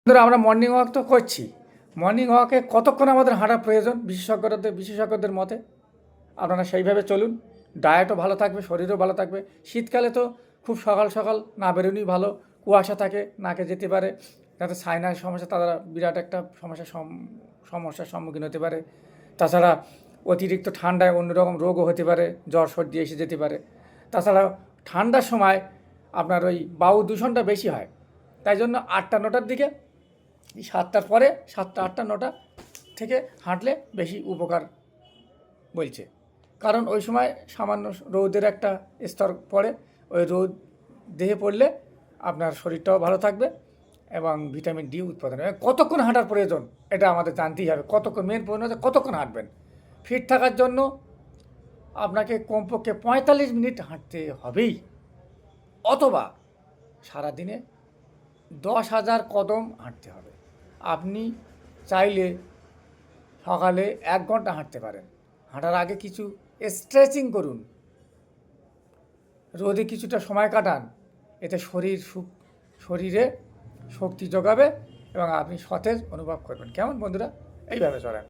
ধরো আমরা morning walk তো করছি, মর্নিং ওয়াকে কতক্ষণ আমাদের হাঁটার প্রয়োজন বিশেষজ্ঞদের মতে? আপনারা সেইভাবে চলুন, ডায়েটও ভালো থাকবে, শরীরও ভালো থাকবে। শীতকালে তো খুব সকাল সকাল না বেরোনোই ভালো, কুয়াশা থাকে, নাকে যেতে পারে, যাতে সাইনাস সমস্যা তারা বিরাট একটা সমস্যার সম্মুখীন হতে পারে। তাছাড়া অতিরিক্ত ঠান্ডায় অন্যরকম রোগও হতে পারে, জ্বর সর্দি এসে যেতে পারে। তাছাড়া ঠান্ডার সময় আপনার ওই বায়ু দূষণটা বেশি হয়, তাই জন্য 8টা-9টার দিকে, 7টার পরে 7টা 8টা 9টা থেকে হাঁটলে বেশি উপকার বলছে। কারণ ওই সময় সামান্য রোদের একটা স্তর পড়ে, ওই রোদ দেহে পড়লে আপনার শরীরটাও ভালো থাকবে এবং ভিটামিন ডি উৎপাদন হবে। কতক্ষণ হাঁটার প্রয়োজন এটা আমাদের জানতেই হবে, কতক্ষণ মেন প্রয়োজন হচ্ছে কতক্ষণ হাঁটবেন। ফিট থাকার জন্য আপনাকে কমপক্ষে 45 মিনিট হাঁটতে হবেই, অথবা সারাদিনে 10,000 কদম হাঁটতে হবে। আপনি চাইলে সকালে 1 ঘন্টা হাঁটতে পারেন। হাঁটার আগে কিছু স্ট্রেচিং করুন, রোদে কিছুটা সময় কাটান, এতে শরীরে শক্তি যোগাবে এবং আপনি সতেজ অনুভব করবেন। কেমন বন্ধুরা? এইভাবে চলেন।